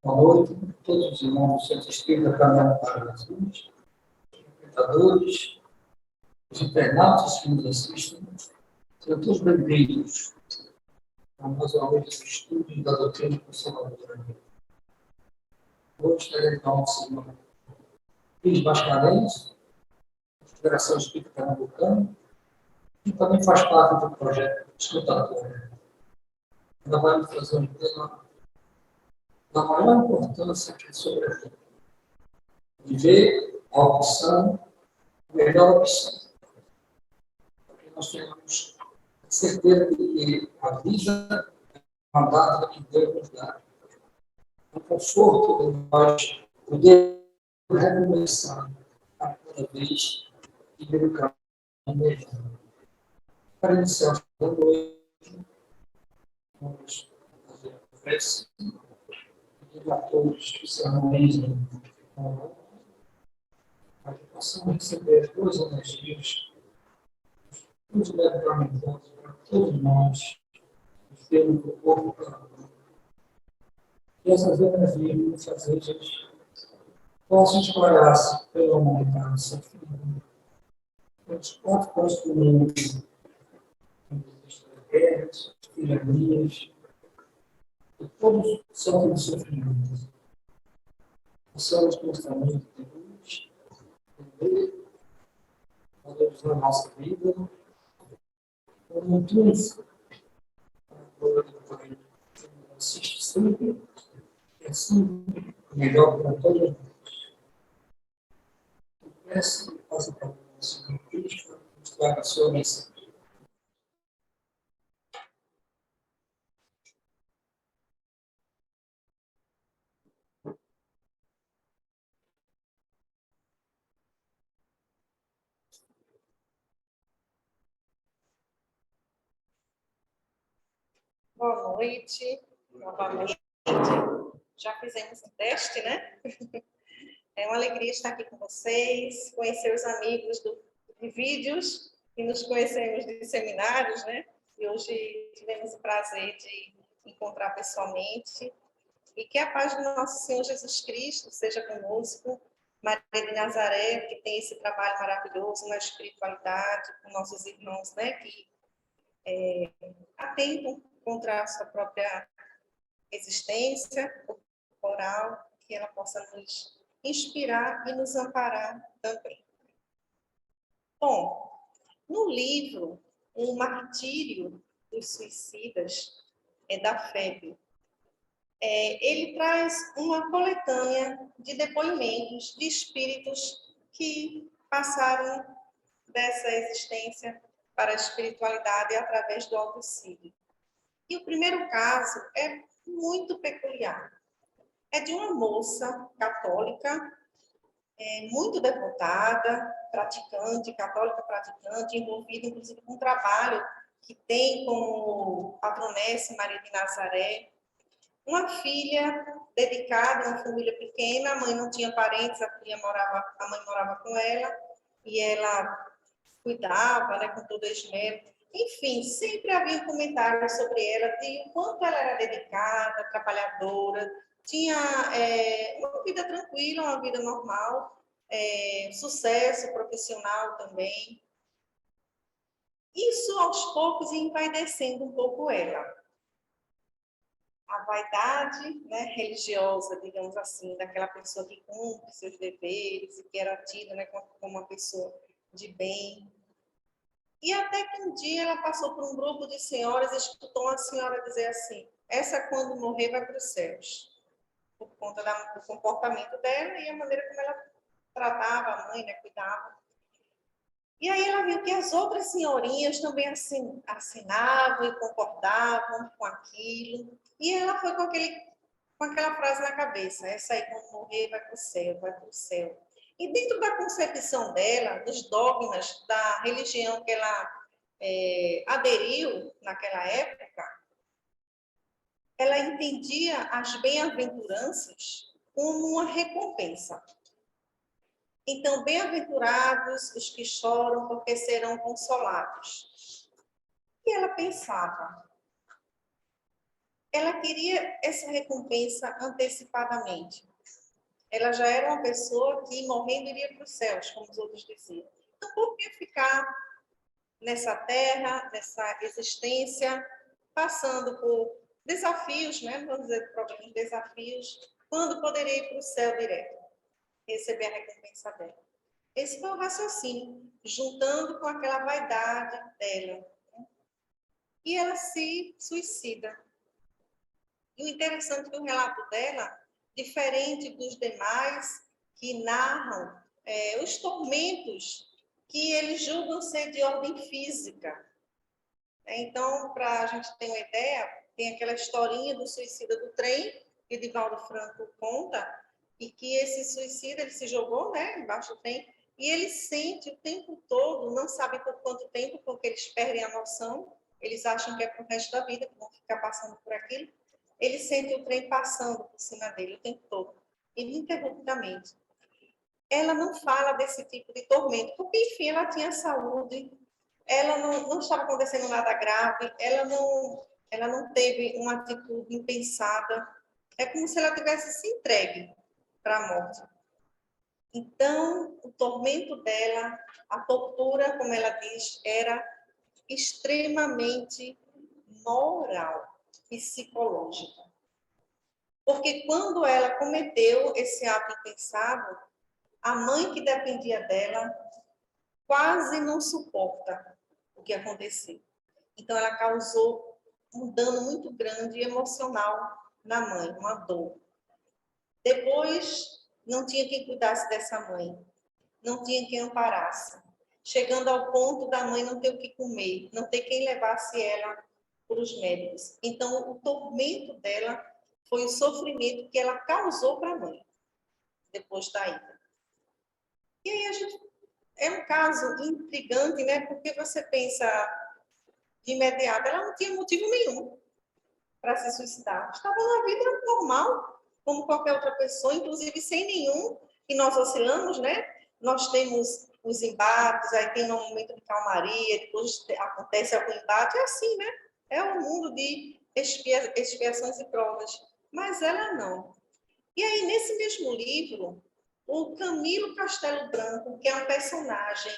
Boa noite a todos os irmãos do Centro Espírita Caminhando para Jesus, os espectadores, os internautas que nos assistem, sejam todos bem-vindos a mais uma vez do estudo da doutrina conservadora. Hoje teremos a nossa irmã Cris Mascarenhas, da Federação Espírita Pernambucana, que também faz parte do projeto Escutador. Ela vai nos trazer um tema da maior importância, que é sobre a vida. Viver a opção, a melhor opção. Porque nós temos certeza de que a vida é uma dádiva que Deus nos dá. O conforto de nós poder recomeçar a cada vez e ver o caminho melhor. Para iniciar a noite, vamos fazer a prece e a todos que se harmonizem para que possamos receber as duas energias, os medicamentos para todos nós, os termos do corpo para nós. E essas energias, muitas vezes, possam espalhar-se pela humanidade, sem fim. Pelos quatro pontos do mundo, as guerras, as tiranias, e todos sofrem de sofrimento. Possamos constantemente de luz, entender, valorizar a nossa vida, como um triunfo, para a glória do Pai, que nos assiste sempre, e assim, melhor para todos nós. Peço e faça para o Senhor Cristo, nos traga a sua mensagem. Boa noite, novamente. Já fizemos um teste, né? É uma alegria estar aqui com vocês, conhecer os amigos de vídeos e nos conhecemos de seminários, né? E hoje tivemos o prazer de encontrar pessoalmente. E que a paz do nosso Senhor Jesus Cristo seja conosco, Maria de Nazaré, que tem esse trabalho maravilhoso na espiritualidade, com nossos irmãos, né? Que atentam contra a sua própria existência corporal, que ela possa nos inspirar e nos amparar também. Bom, no livro O Martírio dos Suicidas, da FEB, ele traz uma coletânea de depoimentos de espíritos que passaram dessa existência para a espiritualidade através do auxílio. E o primeiro caso é muito peculiar. É de uma moça católica, muito devotada, praticante, católica praticante, envolvida inclusive com um trabalho que tem como patronessa Maria de Nazaré. Uma filha dedicada, uma família pequena, a mãe não tinha parentes, a mãe morava com ela, e ela cuidava, né, com todo esmero. Enfim, sempre havia comentários sobre ela, de o quanto ela era dedicada, trabalhadora, tinha uma vida tranquila, uma vida normal, sucesso profissional também. Isso, aos poucos, ia envaidecendo um pouco ela. A vaidade, né, religiosa, digamos assim, daquela pessoa que cumpre seus deveres e que era tida, né, como uma pessoa de bem. E até que um dia ela passou por um grupo de senhoras e escutou uma senhora dizer assim: essa, quando morrer, vai para os céus. Por conta do comportamento dela e a maneira como ela tratava a mãe, né, cuidava. E aí ela viu que as outras senhorinhas também assinavam e concordavam com aquilo. E ela foi com aquela frase na cabeça: essa aí, quando morrer, vai para o céu, vai para o céu. E dentro da concepção dela, dos dogmas da religião que ela aderiu naquela época, ela entendia as bem-aventuranças como uma recompensa. Então, bem-aventurados os que choram, porque serão consolados. E ela pensava: ela queria essa recompensa antecipadamente. Ela já era uma pessoa que, morrendo, iria para os céus, como os outros diziam. Então, por que ficar nessa terra, nessa existência, passando por desafios, né? Vamos dizer, problemas, desafios, quando poderia ir para o céu direto, receber a recompensa dela? Esse foi o raciocínio, juntando com aquela vaidade dela. E ela se suicida. E o interessante é que o relato dela, diferente dos demais que narram os tormentos que eles julgam ser de ordem física. Então, para a gente ter uma ideia, tem aquela historinha do suicida do trem, que Divaldo Franco conta, e que esse suicida, ele se jogou, né, embaixo do trem, e ele sente o tempo todo, não sabe por quanto tempo, porque eles perdem a noção, eles acham que é para o resto da vida, que vão ficar passando por aquilo. Ele sente o trem passando por cima dele o tempo todo, ininterruptamente. Ela não fala desse tipo de tormento, porque, enfim, ela tinha saúde, ela não estava acontecendo nada grave, ela não teve uma atitude impensada. É como se ela tivesse se entregue para a morte. Então, o tormento dela, a tortura, como ela diz, era extremamente moral, psicológica. Porque quando ela cometeu esse ato impensado, a mãe que dependia dela quase não suporta o que aconteceu. Então, ela causou um dano muito grande emocional na mãe, uma dor. Depois, não tinha quem cuidasse dessa mãe, não tinha quem amparasse, chegando ao ponto da mãe não ter o que comer, não ter quem levasse ela para os médicos. Então, o tormento dela foi o sofrimento que ela causou para a mãe, depois da ida. E aí, é um caso intrigante, né? Porque você pensa de imediato, ela não tinha motivo nenhum para se suicidar. Estava na vida normal, como qualquer outra pessoa, inclusive sem nenhum, e nós oscilamos, né? Nós temos os embates, aí tem um momento de calmaria, depois acontece algum embate, é assim, né? É um mundo de expiações e provas. Mas ela não. E aí, nesse mesmo livro, o Camilo Castelo Branco, que é um personagem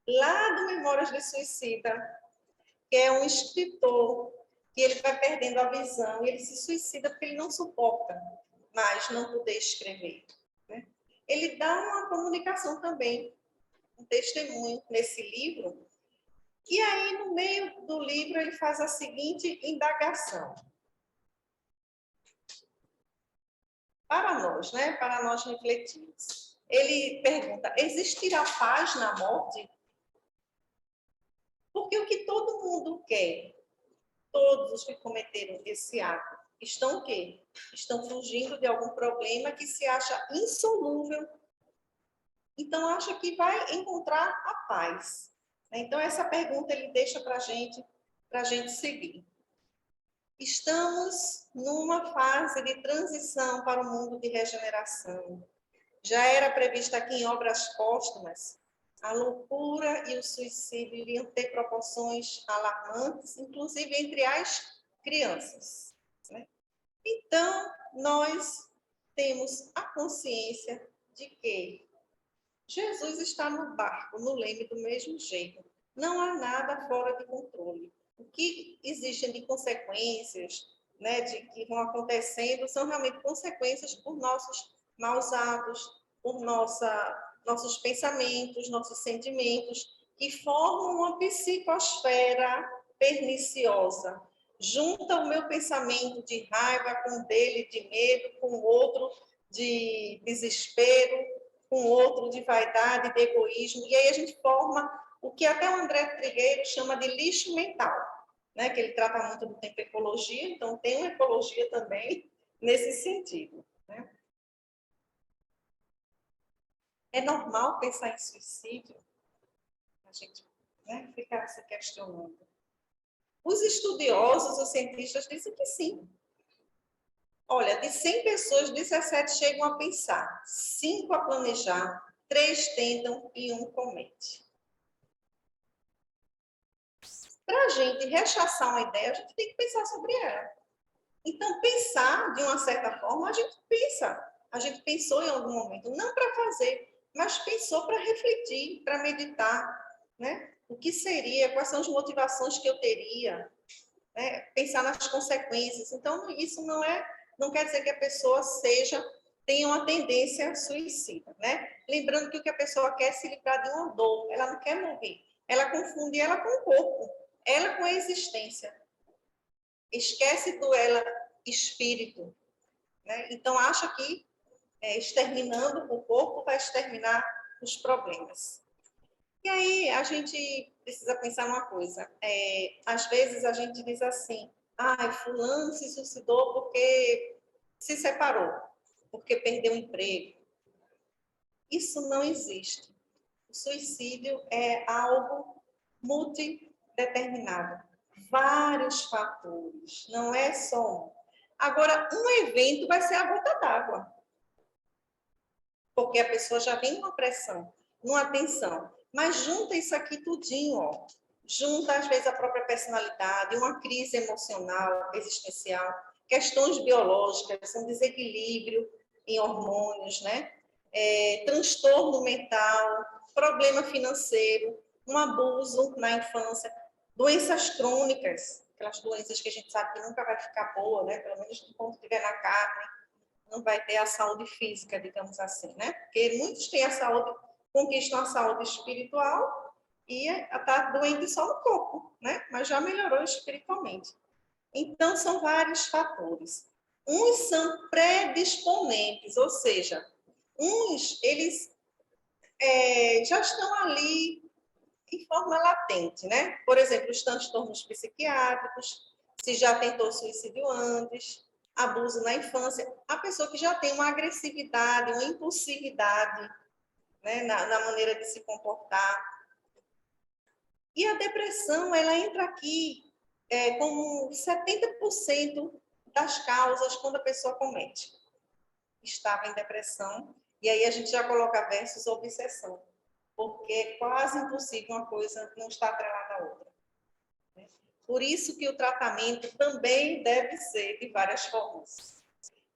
lá do Memórias de Suicida, que é um escritor, que ele vai perdendo a visão e ele se suicida porque ele não suporta mais não poder escrever. Né? Ele dá uma comunicação também, um testemunho nesse livro, e aí no meio do livro ele faz a seguinte indagação. Para nós, né? Para nós refletirmos. Ele pergunta, existirá paz na morte? Porque o que todo mundo quer, todos os que cometeram esse ato, estão o quê? Estão fugindo de algum problema que se acha insolúvel. Então, acha que vai encontrar a paz. Então, essa pergunta ele deixa para a gente seguir. Estamos numa fase de transição para o mundo de regeneração. Já era prevista aqui em Obras Póstumas, a loucura e o suicídio iriam ter proporções alarmantes, inclusive entre as crianças. Né? Então, nós temos a consciência de que Jesus está no barco, no leme, do mesmo jeito. Não há nada fora de controle. O que existem de consequências, né, de que vão acontecendo, são realmente consequências por nossos maus atos, por nossos pensamentos, nossos sentimentos, que formam uma psicosfera perniciosa. Junta o meu pensamento de raiva com o dele, de medo, com o outro de desespero, com outro de vaidade, de egoísmo, e aí a gente forma o que até o André Trigueiro chama de lixo mental, né? Que ele trata muito do tempo ecologia, então tem uma ecologia também nesse sentido. Né? É normal pensar em suicídio? A gente, né, fica se questionando. Os estudiosos, os cientistas dizem que sim. Olha, de 100 pessoas, 17 chegam a pensar, 5 a planejar, 3 tentam e 1 comete. Para a gente rechaçar uma ideia, a gente tem que pensar sobre ela. Então, pensar, de uma certa forma, a gente pensa. A gente pensou em algum momento, não para fazer, mas pensou para refletir, para meditar, né? O que seria, quais são as motivações que eu teria, né? Pensar nas consequências. Então, isso não quer dizer que a pessoa tenha uma tendência suicida, né? Lembrando que o que a pessoa quer é se livrar de uma dor, ela não quer morrer. Ela confunde ela com o corpo, ela com a existência. Esquece do ela espírito, né? Então, acha que exterminando o corpo vai exterminar os problemas. E aí, a gente precisa pensar uma coisa. Às vezes, a gente diz assim, fulano se suicidou porque se separou, porque perdeu o emprego. Isso não existe. O suicídio é algo multideterminado. Vários fatores, não é só um. Agora, um evento vai ser a gota d'água, porque a pessoa já vem numa pressão, numa tensão. Mas junta isso aqui tudinho, ó. Junta, às vezes, a própria personalidade, uma crise emocional, existencial, questões biológicas, um desequilíbrio em hormônios, né? Transtorno mental, problema financeiro, um abuso na infância, doenças crônicas, aquelas doenças que a gente sabe que nunca vai ficar boa, né? Pelo menos enquanto estiver na carne, não vai ter a saúde física, digamos assim, né? Porque muitos têm a saúde, conquistam a saúde espiritual e está doente só no corpo, né? Mas já melhorou espiritualmente. Então, são vários fatores. Uns são predisponentes, ou seja, uns, eles já estão ali em forma latente, né? Por exemplo, os transtornos psiquiátricos, se já tentou suicídio antes, abuso na infância, a pessoa que já tem uma agressividade, uma impulsividade, né, na maneira de se comportar. E a depressão, ela entra aqui como 70% das causas quando a pessoa comete. Estava em depressão, e aí a gente já coloca versus obsessão, porque é quase impossível uma coisa não estar atrelada à outra. Por isso que o tratamento também deve ser de várias formas.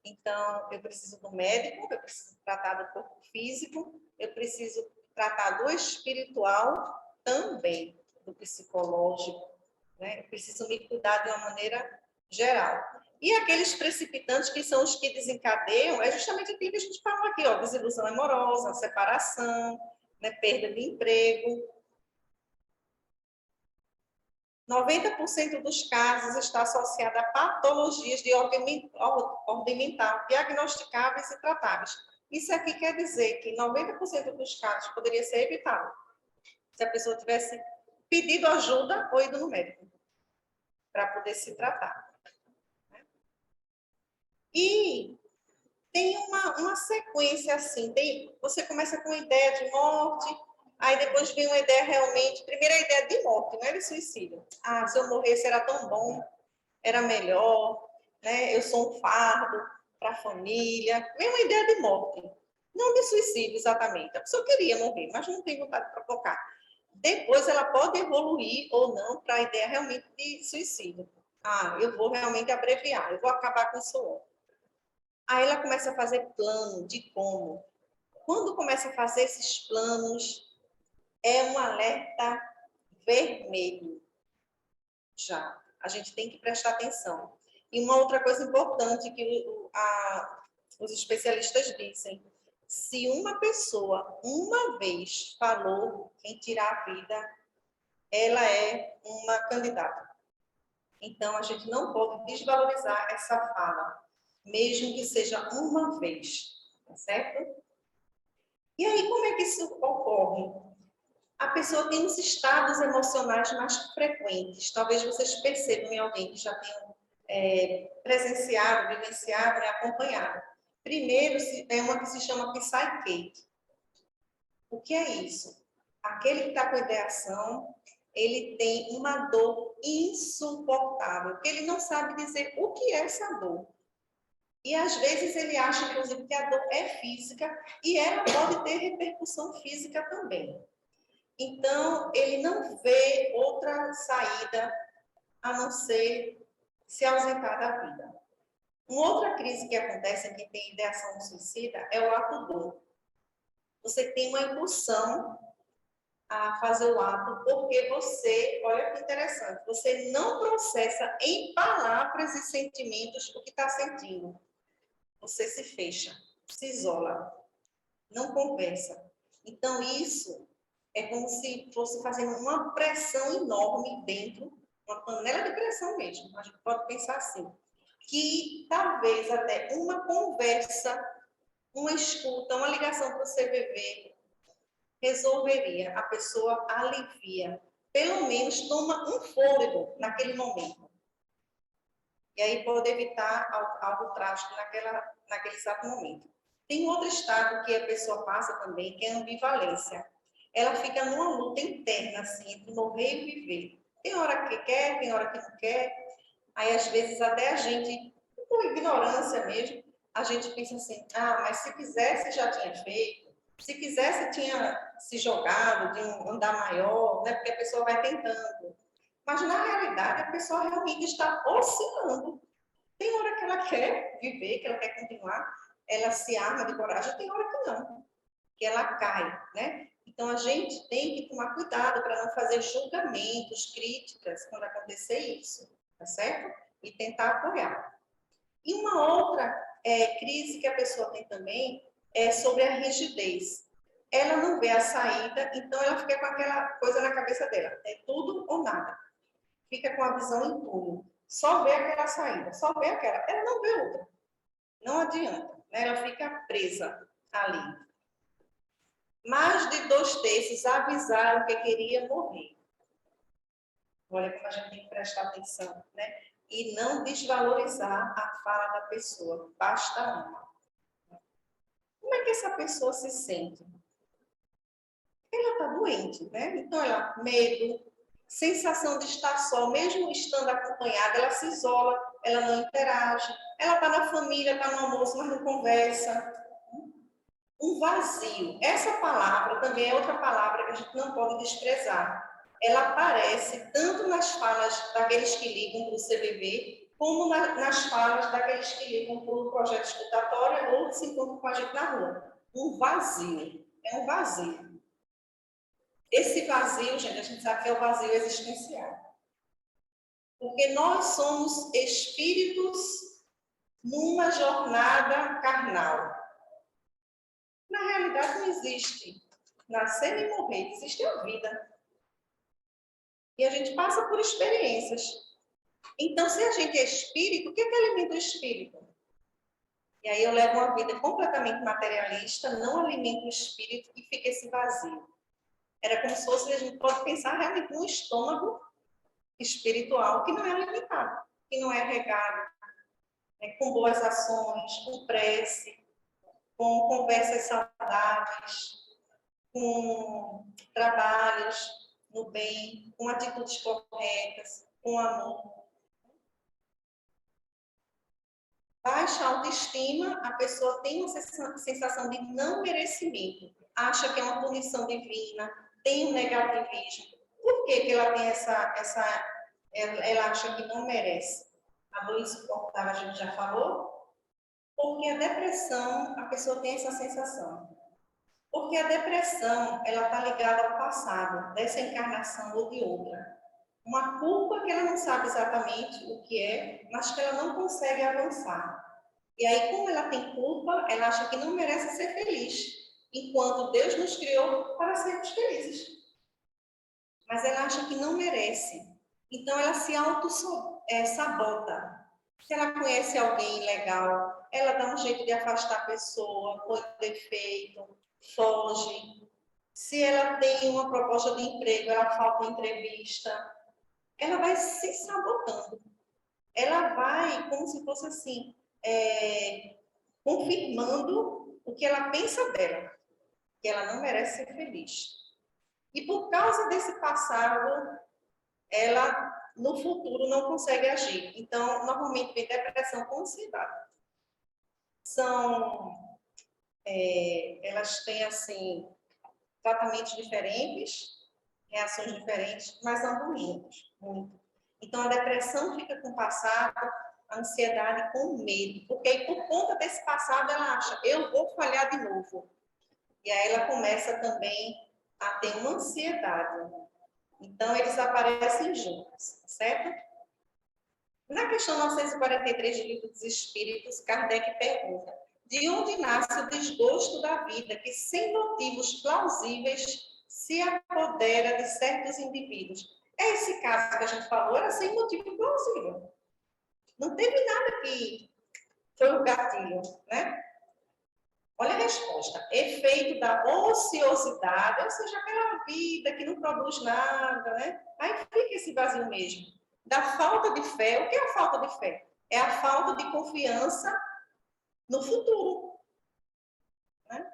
Então, eu preciso do médico, eu preciso tratar do corpo físico, eu preciso tratar do espiritual também, do psicológico, né? Eu preciso me cuidar de uma maneira geral. E aqueles precipitantes que são os que desencadeiam, é justamente aquilo que a gente falou aqui, ó, desilusão amorosa, separação, né, perda de emprego. 90% dos casos está associado a patologias de ordem mental, diagnosticáveis e tratáveis. Isso aqui quer dizer que 90% dos casos poderia ser evitado se a pessoa tivesse pedido ajuda ou ido no médico para poder se tratar. E tem uma sequência assim, você começa com a ideia de morte, aí depois vem uma ideia realmente, primeiro a ideia de morte, não é de suicídio. Se eu morresse era tão bom, era melhor, né? Eu sou um fardo para a família, vem uma ideia de morte, não de suicídio exatamente. A pessoa queria morrer, mas não tem vontade de provocar. Depois ela pode evoluir ou não para a ideia realmente de suicídio. Eu vou realmente abreviar, eu vou acabar com isso logo. Aí ela começa a fazer plano de como. Quando começa a fazer esses planos, é um alerta vermelho. Já. A gente tem que prestar atenção. E uma outra coisa importante que os especialistas dizem, se uma pessoa uma vez falou em tirar a vida, ela é uma candidata. Então, a gente não pode desvalorizar essa fala, mesmo que seja uma vez, tá certo? E aí, como é que isso ocorre? A pessoa tem uns estados emocionais mais frequentes. Talvez vocês percebam em alguém que já tenham presenciado, vivenciado, né, acompanhado. Primeiro, é uma que se chama Psyche. O que é isso? Aquele que está com ideação, ele tem uma dor insuportável, que ele não sabe dizer o que é essa dor. E às vezes ele acha, inclusive, que a dor é física e ela pode ter repercussão física também. Então, ele não vê outra saída a não ser se ausentar da vida. Uma outra crise que acontece em quem tem ideação suicida é o ato dor. Você tem uma impulsão a fazer o ato porque você, olha que interessante, você não processa em palavras e sentimentos o que está sentindo. Você se fecha, se isola, não conversa. Então, isso é como se fosse fazendo uma pressão enorme dentro, uma panela de pressão mesmo, a gente pode pensar assim, que talvez até uma conversa, uma escuta, uma ligação para o CVV resolveria, a pessoa alivia, pelo menos toma um fôlego naquele momento. E aí pode evitar algo trágico naquele exato momento. Tem outro estado que a pessoa passa também, que é a ambivalência. Ela fica numa luta interna, assim, entre morrer e viver. Tem hora que quer, tem hora que não quer. Aí, às vezes, até a gente, por ignorância mesmo, a gente pensa assim, mas se quisesse já tinha feito. Se quisesse tinha se jogado de um andar maior, né? Porque a pessoa vai tentando. Mas, na realidade, a pessoa realmente está oscilando. Tem hora que ela quer viver, que ela quer continuar, ela se arma de coragem, tem hora que não, que ela cai, né? Então, a gente tem que tomar cuidado para não fazer julgamentos, críticas, quando acontecer isso, tá certo? E tentar apoiar. E uma outra crise que a pessoa tem também é sobre a rigidez. Ela não vê a saída, então ela fica com aquela coisa na cabeça dela, é tudo ou nada. Fica com a visão em túnel. Só vê aquela saída, só vê aquela. Ela não vê outra. Não adianta, né? Ela fica presa ali. Mais de 2/3 avisaram que queria morrer. Olha como a gente tem que prestar atenção, né? E não desvalorizar a fala da pessoa. Basta uma. Como é que essa pessoa se sente? Ela está doente, né? Então, ela medo, sensação de estar só, mesmo estando acompanhada, ela se isola, ela não interage, ela está na família, está no almoço, mas não conversa. Um vazio. Essa palavra também é outra palavra que a gente não pode desprezar. Ela aparece tanto nas falas daqueles que ligam para o CVV, como nas falas daqueles que ligam para o projeto escutatório ou que se encontram com a gente na rua. Um vazio. É um vazio. Esse vazio, gente, a gente sabe que é o vazio existencial. Porque nós somos espíritos numa jornada carnal. Na realidade, não existe nascer nem morrer, existe a vida. E a gente passa por experiências. Então, se a gente é espírito, o que é que alimenta o espírito? E aí eu levo uma vida completamente materialista, não alimento o espírito e fica esse vazio. Era como se fosse, a gente pode pensar realmente num estômago espiritual que não é alimentado, que não é regado, né, com boas ações, com prece, com conversas saudáveis, com trabalhos no bem, com atitudes corretas, com amor. Baixa autoestima, a pessoa tem uma sensação de não merecimento, acha que é uma punição divina, tem um negativismo. Por que ela tem ela acha que não merece? A dor insuportável, a gente já falou? Porque a depressão, a pessoa tem essa sensação. Porque a depressão, ela está ligada ao passado, dessa encarnação ou de outra. Uma culpa que ela não sabe exatamente o que é, mas que ela não consegue avançar. E aí, como ela tem culpa, ela acha que não merece ser feliz, enquanto Deus nos criou para sermos felizes. Mas ela acha que não merece. Então, ela se auto-sabota. Se ela conhece alguém legal, ela dá um jeito de afastar a pessoa, põe defeito, foge. Se ela tem uma proposta de emprego, ela falta entrevista. Ela vai se sabotando. Ela vai, como se fosse assim, confirmando o que ela pensa dela, que ela não merece ser feliz. E por causa desse passado, ela no futuro não consegue agir. Então, normalmente vem depressão com ansiedade. Elas têm assim tratamentos diferentes, reações diferentes, mas andam juntos, muito. Então, a depressão fica com o passado, a ansiedade com o medo, porque aí, por conta desse passado, ela acha, eu vou falhar de novo. E aí ela começa também a ter uma ansiedade. Então, eles aparecem juntos, certo? Na questão 943 do Livro dos Espíritos, Kardec pergunta: de onde nasce o desgosto da vida que, sem motivos plausíveis, se apodera de certos indivíduos? Esse caso que a gente falou era sem motivo plausível. Não teve nada que foi o gatilho, né? Olha a resposta. Efeito da ociosidade, ou seja, aquela vida que não produz nada, né? Aí fica esse vazio mesmo. Da falta de fé. O que é a falta de fé? É a falta de confiança no futuro. Né?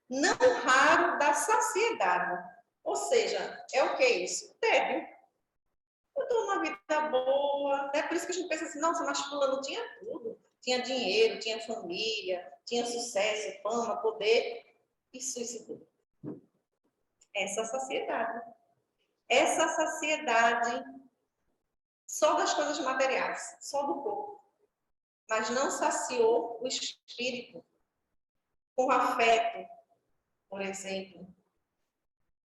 Não raro da saciedade. Ou seja, é o que é isso? Tédio. Eu estou numa vida boa, né? Por isso que a gente pensa assim, nossa, mas fulano tinha tudo. Tinha dinheiro, tinha família, tinha sucesso, fama, poder, e suicidou. Essa saciedade. Essa saciedade só das coisas materiais, só do corpo. Mas não saciou o espírito com afeto, por exemplo.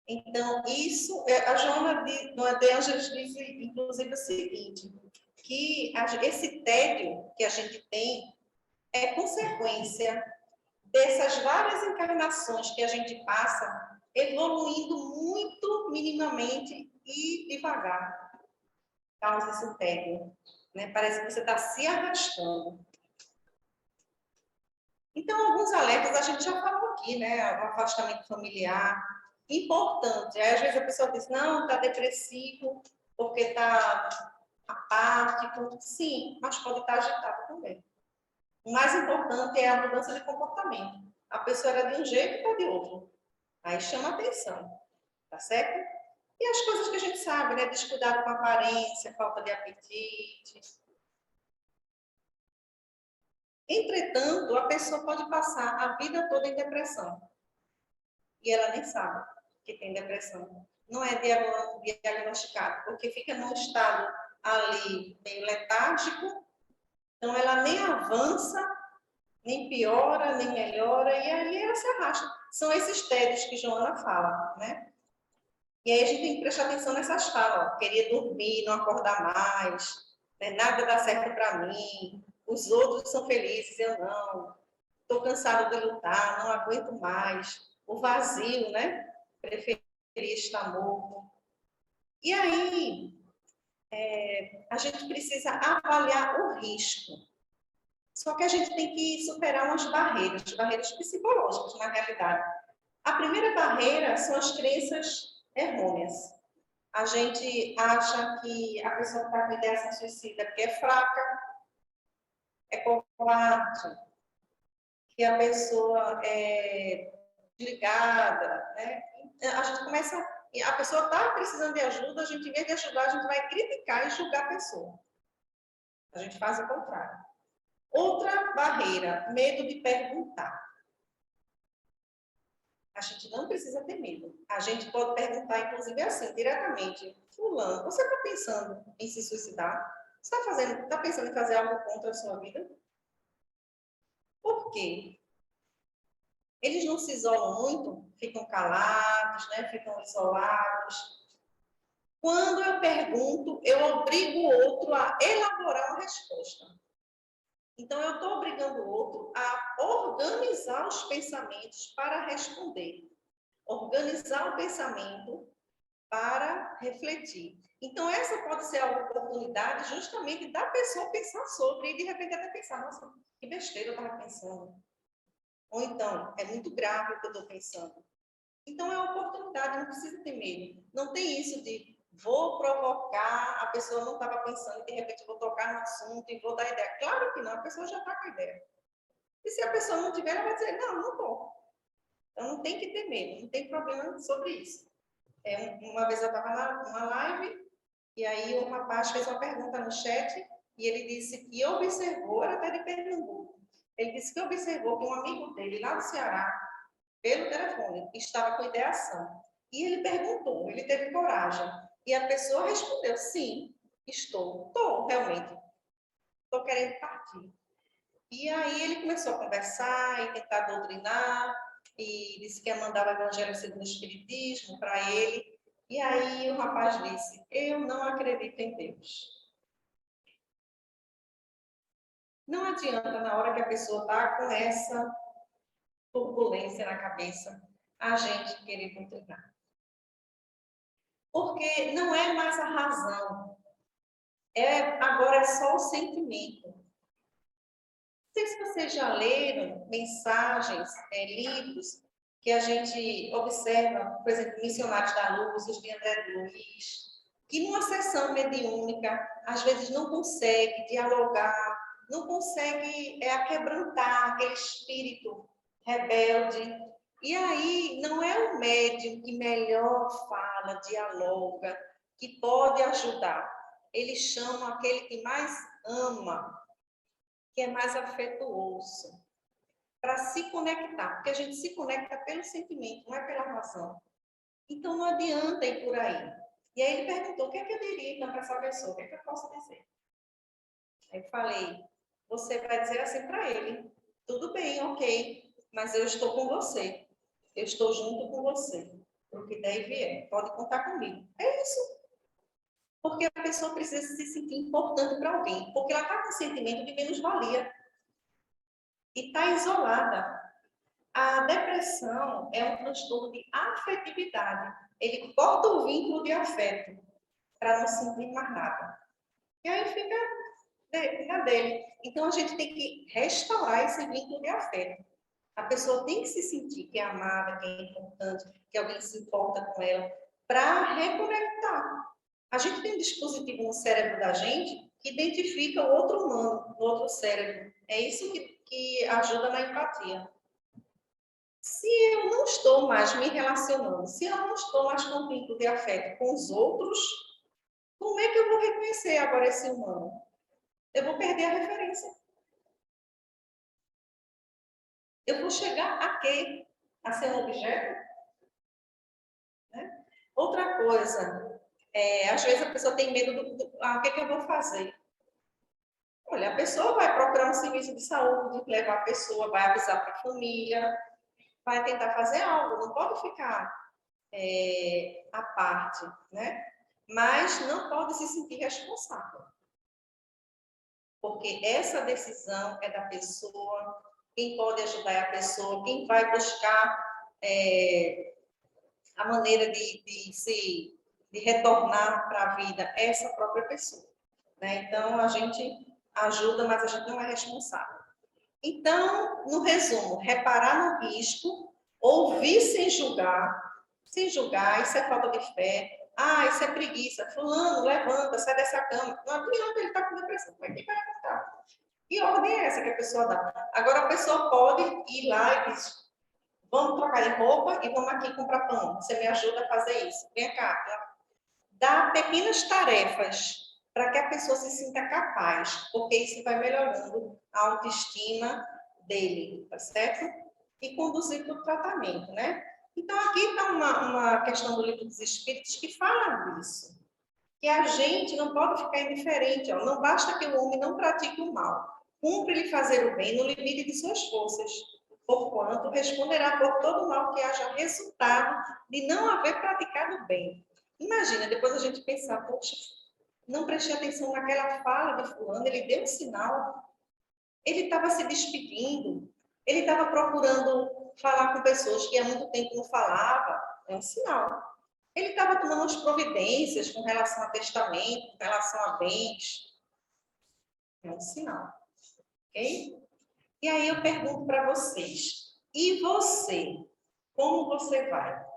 Então, isso, a Joana de Ângeles diz, inclusive, o seguinte, que esse tédio que a gente tem é consequência dessas várias encarnações que a gente passa, evoluindo muito minimamente e devagar, causa esse tédio. Né? Parece que você está se arrastando. Então, alguns alertas a gente já falou aqui, né? O afastamento familiar, importante. Aí, às vezes, a pessoa diz, não, está depressivo, porque está apático. Sim, mas pode estar agitado também. O mais importante é a mudança de comportamento. A pessoa era de um jeito e está de outro. Aí chama atenção, tá certo? E as coisas que a gente sabe, né? Descuidado com a aparência, falta de apetite. Entretanto, a pessoa pode passar a vida toda em depressão. E ela nem sabe que tem depressão. Não é diagnosticado, porque fica num estado ali meio letárgico, então ela nem avança, nem piora, nem melhora, e aí ela se arrasta. São esses tédios que Joana fala, né? E aí a gente tem que prestar atenção nessas falas, ó, queria dormir, não acordar mais, né? Nada dá certo para mim, os outros são felizes, eu não. Estou cansado de lutar, não aguento mais. O vazio, né? Preferia estar morto. E aí, a gente precisa avaliar o risco. Só que a gente tem que superar umas barreiras psicológicas, na realidade. A primeira barreira são as crenças errôneas. A gente acha que a pessoa que está com ideação suicida porque é fraca, é covarde, que a pessoa é desligada, né? A gente começa, a pessoa está precisando de ajuda, a gente, em vez de ajudar, a gente vai criticar e julgar a pessoa. A gente faz o contrário. Outra barreira, medo de perguntar. A gente não precisa ter medo. A gente pode perguntar, inclusive, assim, diretamente. Fulano, você está pensando em se suicidar? Você está pensando em fazer algo contra a sua vida? Por quê? Eles não se isolam muito, ficam calados, né? Ficam isolados. Quando eu pergunto, eu obrigo o outro a elaborar uma resposta. Então, eu estou obrigando o outro a organizar os pensamentos para responder. Organizar o pensamento para refletir. Então, essa pode ser a oportunidade justamente da pessoa pensar sobre e, de repente, até pensar, nossa, que besteira eu estava pensando. Ou então, é muito grave o que eu estou pensando. Então, é uma oportunidade, não precisa ter medo. Não tem isso de vou provocar, a pessoa não estava pensando, e de repente vou tocar no assunto e vou dar ideia. Claro que não, a pessoa já está com a ideia. E se a pessoa não tiver, ela vai dizer, não estou. Então, não tem que ter medo, não tem problema sobre isso. Uma vez eu estava numa live, e aí um rapaz fez uma pergunta no chat, e ele disse que observou, era até de Pernambuco, ele disse que observou que um amigo dele, lá do Ceará, pelo telefone, estava com ideação. E ele perguntou, ele teve coragem. E a pessoa respondeu, sim, estou realmente. estou querendo partir. E aí ele começou a conversar e tentar doutrinar, e disse que ia mandar o Evangelho segundo o Espiritismo para ele. E aí o rapaz disse, eu não acredito em Deus. Não adianta, na hora que a pessoa está com essa turbulência na cabeça, a gente querer doutrinar. Porque não é mais a razão. Agora é só o sentimento. Não sei se vocês já leram mensagens, livros, que a gente observa, por exemplo, Missionários da Luz, os de André Luiz, que numa sessão mediúnica, às vezes não consegue dialogar, não consegue aquebrantar aquele espírito rebelde. E aí não é o médium que melhor fala, dialoga, que pode ajudar. Eles chamam aquele que mais ama, que é mais afetuoso, para se conectar, porque a gente se conecta pelo sentimento, não é pela razão. Então não adianta ir por aí. E aí ele perguntou, o que é que eu diria então para essa pessoa? O que é que eu posso dizer? Aí eu falei, você vai dizer assim para ele, tudo bem, ok, mas eu estou com você. Eu estou junto com você. Para o que der e vier, pode contar comigo. É isso. Porque a pessoa precisa se sentir importante para alguém, porque ela está com sentimento de menos-valia e está isolada. A depressão é um transtorno de afetividade. Ele corta o vínculo de afeto para não sentir mais nada. E aí fica dele. Então, a gente tem que restaurar esse vínculo de afeto. A pessoa tem que se sentir que é amada, que é importante, que alguém se importa com ela, para reconectar. A gente tem um dispositivo no cérebro da gente que identifica o outro humano, o outro cérebro. É isso que ajuda na empatia. Se eu não estou mais me relacionando, se eu não estou mais com vínculo de afeto com os outros, como é que eu vou reconhecer agora esse humano? Eu vou perder a referência. Eu vou chegar a quê? A ser um objeto? Né? Outra coisa, às vezes a pessoa tem medo o que é que eu vou fazer? Olha, a pessoa vai procurar um serviço de saúde, levar a pessoa, vai avisar para a família, vai tentar fazer algo, não pode ficar à parte, né? Mas não pode se sentir responsável. Porque essa decisão é da pessoa, quem pode ajudar é a pessoa, quem vai buscar a maneira de retornar para a vida é essa própria pessoa. Né? Então, a gente ajuda, mas a gente não é responsável. Então, no resumo, reparar no risco, ouvir sem julgar, isso é falta de fé. Ah, isso é preguiça. Fulano, levanta, sai dessa cama. Não adianta ele estar com depressão. Como é que vai aguentar? Que ordem é essa que a pessoa dá? Agora, a pessoa pode ir lá e dizer, vamos trocar de roupa e vamos aqui comprar pão. Você me ajuda a fazer isso. Vem cá. Dá pequenas tarefas para que a pessoa se sinta capaz, porque isso vai melhorando a autoestima dele, tá certo? E conduzir para o tratamento, né? Então, aqui está uma questão do Livro dos Espíritos que fala disso. Que a gente não pode ficar indiferente, ó. Não basta que o homem não pratique o mal. Cumpre-lhe fazer o bem no limite de suas forças, porquanto responderá por todo mal que haja resultado de não haver praticado o bem. Imagina, depois a gente pensar, poxa, não prestei atenção naquela fala de fulano, ele deu um sinal, ele estava se despedindo, ele estava procurando falar com pessoas que há muito tempo não falava, é um sinal. Ele estava tomando as providências com relação a testamento, com relação a bens, é um sinal, ok? E aí eu pergunto para vocês, e você, como você vai?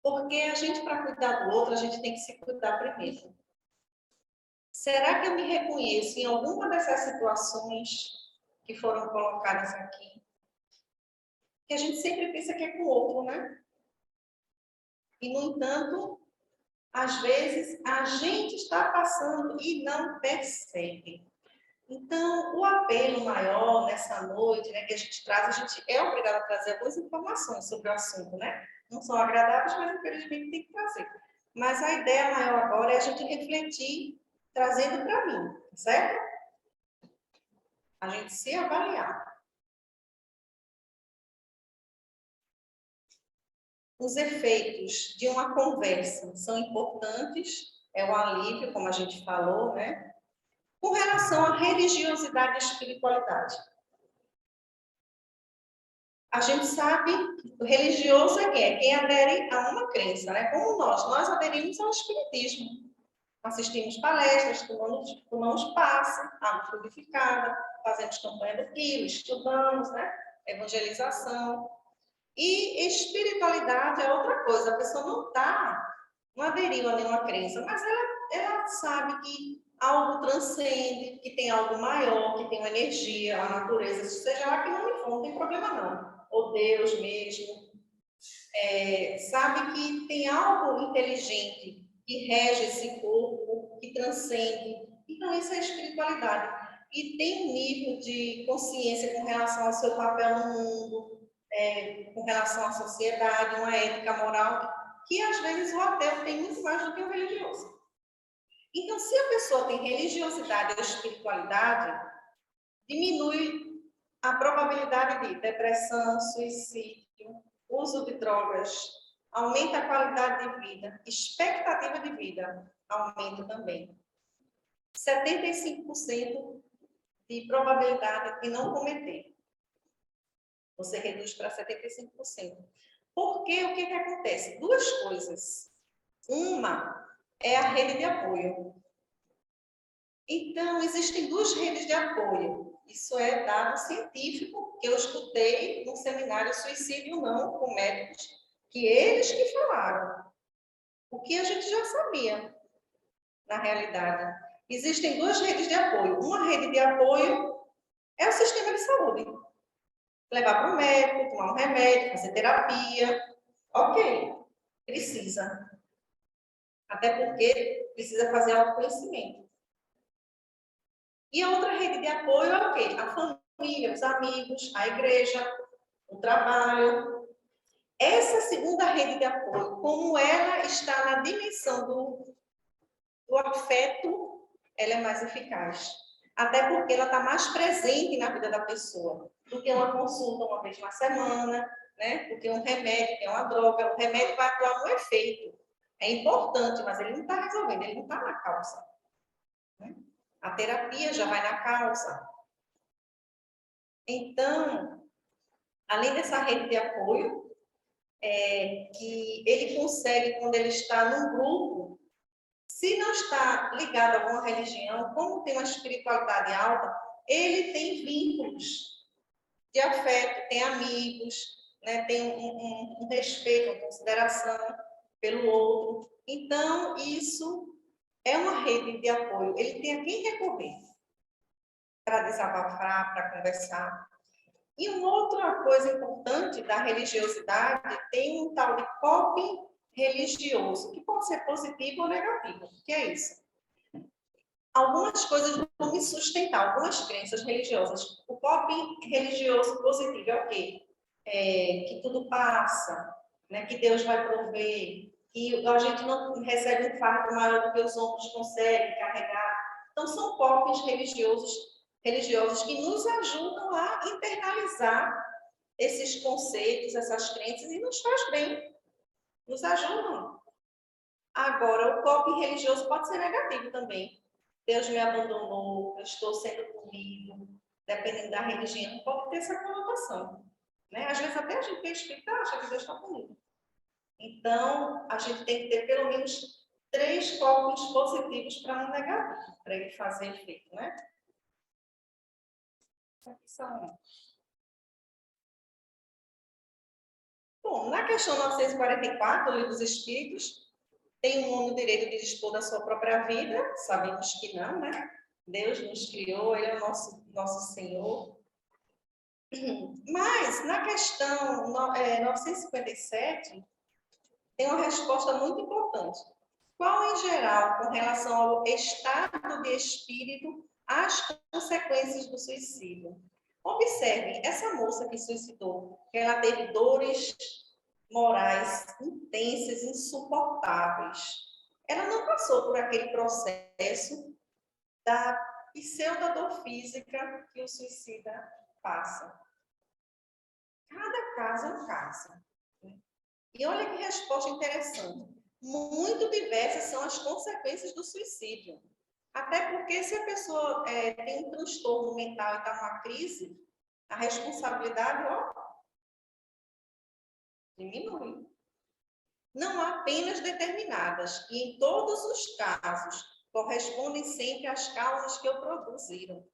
Porque a gente, para cuidar do outro, a gente tem que se cuidar primeiro. Será que eu me reconheço em alguma dessas situações que foram colocadas aqui? Que a gente sempre pensa que é com o outro, né? E, no entanto, às vezes, a gente está passando e não percebe. Então, o apelo maior nessa noite, né, que a gente traz, a gente é obrigado a trazer algumas informações sobre o assunto, né? Não são agradáveis, mas infelizmente tem que trazer. Mas a ideia maior agora é a gente refletir, trazendo para mim, certo? A gente se avaliar. Os efeitos de uma conversa são importantes, é o alívio, como a gente falou, né? Com relação à religiosidade e espiritualidade. A gente sabe que o religioso é quem? É quem adere a uma crença, né? Como nós aderimos ao espiritismo. Assistimos palestras, tomamos passe, água purificada, fazemos campanha do quilo, estudamos, né? Evangelização. E espiritualidade é outra coisa. A pessoa não aderiu a nenhuma crença, mas ela sabe que algo transcende, que tem algo maior, que tem uma energia, a natureza, seja lá que não for, não tem problema não. Ou Deus mesmo. Sabe que tem algo inteligente que rege esse corpo, que transcende. Então, isso é espiritualidade. E tem um nível de consciência com relação ao seu papel no mundo, com relação à sociedade, uma ética moral, que às vezes o ateu tem muito mais do que o religioso. Então, se a pessoa tem religiosidade ou espiritualidade, diminui a probabilidade de depressão, suicídio, uso de drogas, aumenta a qualidade de vida, expectativa de vida aumenta também. 75% de probabilidade de não cometer. Você reduz para 75%. Porque o que acontece? Duas coisas. Uma é a rede de apoio. Então, existem duas redes de apoio. Isso é dado científico que eu escutei no seminário Suicídio Não com médicos, que eles que falaram. O que a gente já sabia, na realidade. Existem duas redes de apoio. Uma rede de apoio é o sistema de saúde. Levar para o médico, tomar um remédio, fazer terapia. Ok, precisa. Até porque precisa fazer autoconhecimento. E a outra rede de apoio é o quê? A família, os amigos, a igreja, o trabalho. Essa segunda rede de apoio, como ela está na dimensão do afeto, ela é mais eficaz. Até porque ela está mais presente na vida da pessoa do que uma consulta uma vez na semana, né? Porque um remédio, que é uma droga, o remédio vai atuar no efeito. É importante, mas ele não está resolvendo, ele não está na causa. Né? A terapia já vai na causa. Então, além dessa rede de apoio, que ele consegue, quando ele está num grupo, se não está ligado a alguma religião, como tem uma espiritualidade alta, ele tem vínculos de afeto, tem amigos, né? Tem um respeito, uma consideração pelo outro. Então, isso é uma rede de apoio. Ele tem a quem recorrer para desabafar, para conversar. E uma outra coisa importante da religiosidade, tem um tal de coping religioso, que pode ser positivo ou negativo. O que é isso? Algumas coisas vão me sustentar, algumas crenças religiosas. O coping religioso positivo é o quê? Que tudo passa, né? Que Deus vai prover, que a gente não recebe um fardo maior do que os outros conseguem carregar. Então, são copings religiosos que nos ajudam a internalizar esses conceitos, essas crenças, e nos faz bem, nos ajudam. Agora, o coping religioso pode ser negativo também. Deus me abandonou, eu estou sendo comigo, dependendo da religião, pode ter essa conotação. Né? Às vezes até a gente que é espírita acha que Deus está comigo. Então, a gente tem que ter pelo menos 3 copings positivos para um negativo, para ele fazer efeito, né? Bom, na questão 944, do Livro dos Espíritos, tem um homem o direito de dispor da sua própria vida? Sabemos que não, né? Deus nos criou, Ele é o nosso Senhor. Mas, na questão 957, tem uma resposta muito importante. Qual, em geral, com relação ao estado de espírito, as consequências do suicídio? Observe, essa moça que suicidou, que ela teve dores morais intensas, insuportáveis. ela não passou por aquele processo da pseudodor física que o suicida passa. Cada caso é um caso. E olha que resposta interessante. Muito diversas são as consequências do suicídio. Até porque se a pessoa tem um transtorno mental e está numa crise, a responsabilidade, diminui. Não há penas determinadas, e em todos os casos, correspondem sempre às causas que o produziram.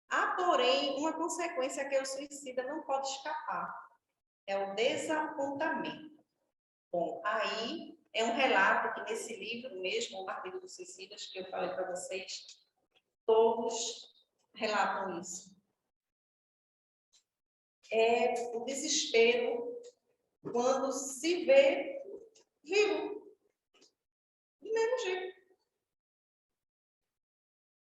Há, porém, uma consequência que o suicida não pode escapar, é o desapontamento. Bom, aí é um relato que nesse livro mesmo, O Martírio dos Suicidas, que eu falei para vocês, todos relatam isso. É o desespero quando se vê vivo, do mesmo jeito,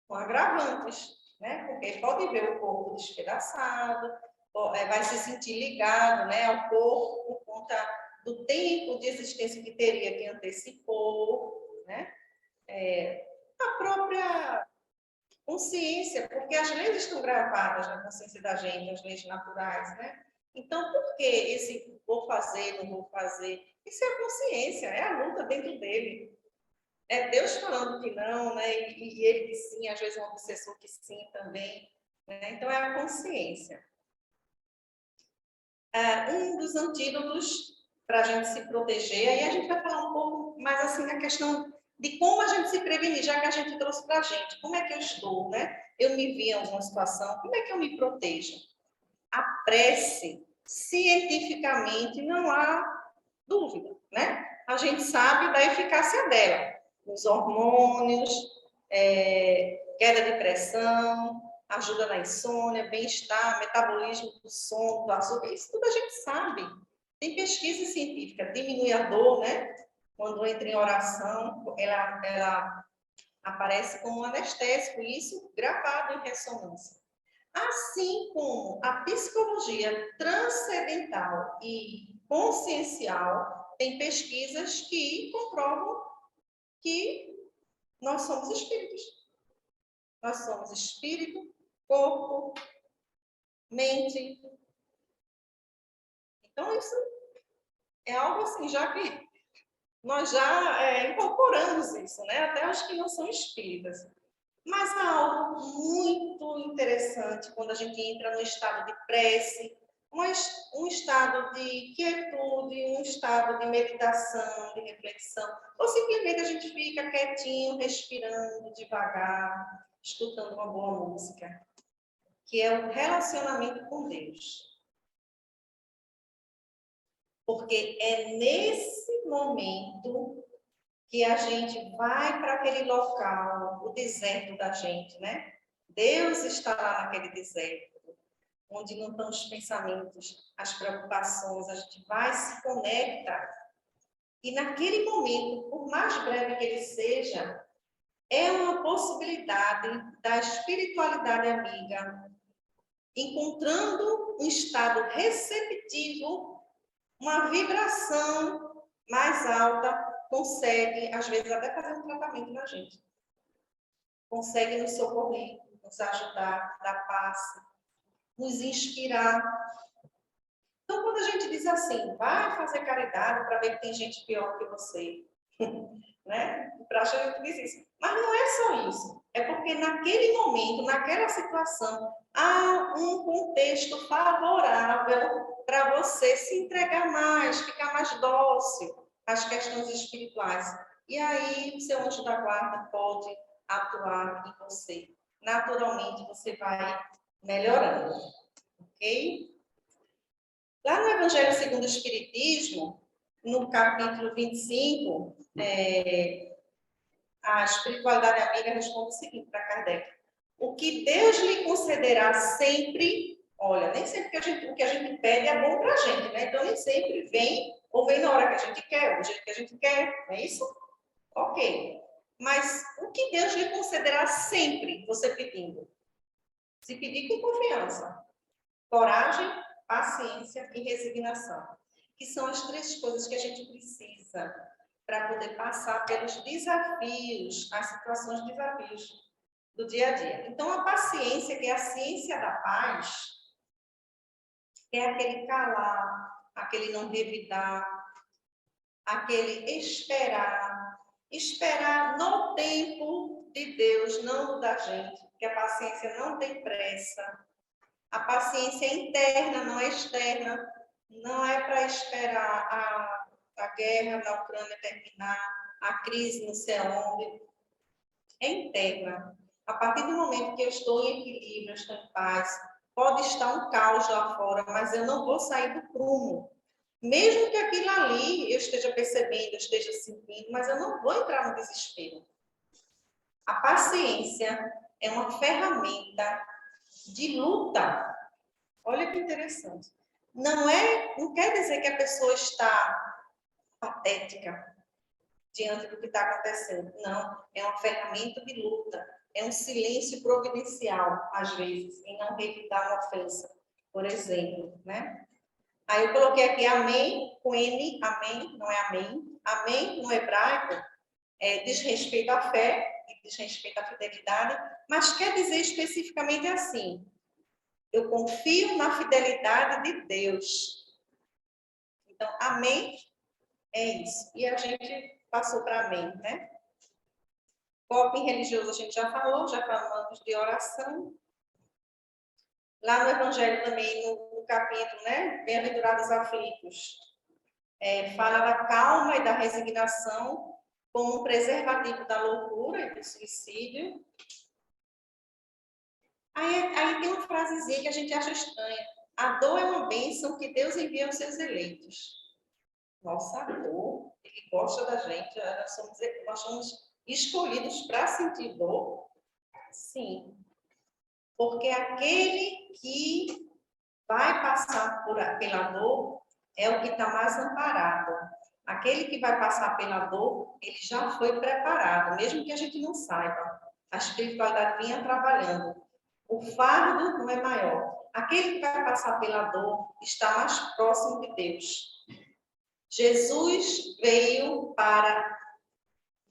com agravantes, né? Porque pode ver o corpo despedaçado, vai se sentir ligado, né, ao corpo por conta do tempo de existência que teria que antecipou, né? A própria consciência, porque as leis estão gravadas na consciência da gente, as leis naturais, né? Então, por que esse vou fazer, não vou fazer? Isso é a consciência, é a luta dentro dele. É Deus falando que não, né? E ele que sim, às vezes um obsessor que sim também, né? Então, é a consciência. Um dos antídotos para a gente se proteger, aí a gente vai falar um pouco mais assim na questão de como a gente se prevenir, já que a gente trouxe para a gente. Como é que eu estou, né? Eu me vi em alguma situação, como é que eu me protejo? A prece, cientificamente, não há dúvida, né? A gente sabe da eficácia dela, os hormônios, queda de pressão, ajuda na insônia, bem-estar, metabolismo do sono, do açúcar, isso tudo a gente sabe. Tem pesquisa científica, diminui a dor, né? Quando entra em oração, ela aparece como um anestésico, isso gravado em ressonância. Assim como a psicologia transcendental e consciencial, tem pesquisas que comprovam que nós somos espíritos. Nós somos espírito, corpo, mente. Então, isso é algo assim, já que nós já incorporamos isso, né? Até os que não são espíritas. Mas há algo muito interessante quando a gente entra no estado de prece, um estado de quietude, um estado de meditação, de reflexão, ou simplesmente a gente fica quietinho, respirando devagar, escutando uma boa música, que é o relacionamento com Deus. Porque é nesse momento que a gente vai para aquele local, o deserto da gente, né? Deus está lá naquele deserto, onde não estão os pensamentos, as preocupações, a gente vai, se conecta. E naquele momento, por mais breve que ele seja, é uma possibilidade da espiritualidade amiga, encontrando um estado receptivo, uma vibração mais alta, consegue, às vezes, até fazer um tratamento na gente. Consegue nos socorrer, nos ajudar, dar paz, nos inspirar. Então, quando a gente diz assim, vai fazer caridade para ver que tem gente pior que você, né? Para a gente diz isso. Mas não é só isso. É porque naquele momento, naquela situação, há um contexto favorável para você se entregar mais, ficar mais dócil às questões espirituais. E aí, o seu anjo da guarda pode atuar em você. Naturalmente, você vai melhorando. Ok? Lá no Evangelho segundo o Espiritismo, no capítulo 25, a espiritualidade amiga responde o seguinte para Kardec: o que Deus lhe concederá sempre, olha, nem sempre o que a gente pede é bom para a gente, né? Então, nem sempre vem, ou vem na hora que a gente quer, do jeito que a gente quer, não é isso? Ok. Mas o que Deus lhe concederá sempre, você pedindo? Se pedir com confiança, coragem, paciência e resignação, que são as três coisas que a gente precisa para poder passar pelos desafios, as situações de desafios do dia a dia. Então, a paciência, que é a ciência da paz, é aquele calar, aquele não revidar, aquele esperar, esperar no tempo de Deus, não no da gente, porque a paciência não tem pressa. A paciência é interna, não é externa. Não é para esperar a guerra na Ucrânia terminar, a crise não sei onde. É interna. A partir do momento que eu estou em equilíbrio, estou em paz, pode estar um caos lá fora, mas eu não vou sair do prumo. Mesmo que aquilo ali eu esteja percebendo, eu esteja sentindo, mas eu não vou entrar no desespero. A paciência é uma ferramenta de luta. Olha que interessante. Não quer dizer que a pessoa está patética diante do que está acontecendo. Não, é uma ferramenta de luta. É um silêncio providencial, às vezes, em não revidar uma ofensa, por exemplo, né? Aí eu coloquei aqui amém, com N, amém, não é amém. Amém, no hebraico, diz respeito à fé, e diz respeito à fidelidade, mas quer dizer especificamente assim: eu confio na fidelidade de Deus. Então, amém é isso. E a gente passou para amém, né? Coping religioso a gente já falamos de oração. Lá no Evangelho também, no capítulo, né? Bem-aventurados aflitos. Fala da calma e da resignação como um preservativo da loucura e do suicídio. Aí tem uma frasezinha que a gente acha estranha. A dor é uma bênção que Deus envia aos seus eleitos. Nossa dor, Ele gosta da gente, nós somos escolhidos para sentir dor? Sim. Porque aquele que vai passar pela dor é o que está mais amparado. Aquele que vai passar pela dor, ele já foi preparado, mesmo que a gente não saiba. A espiritualidade vinha trabalhando. O fardo não é maior. Aquele que vai passar pela dor está mais próximo de Deus. Jesus veio para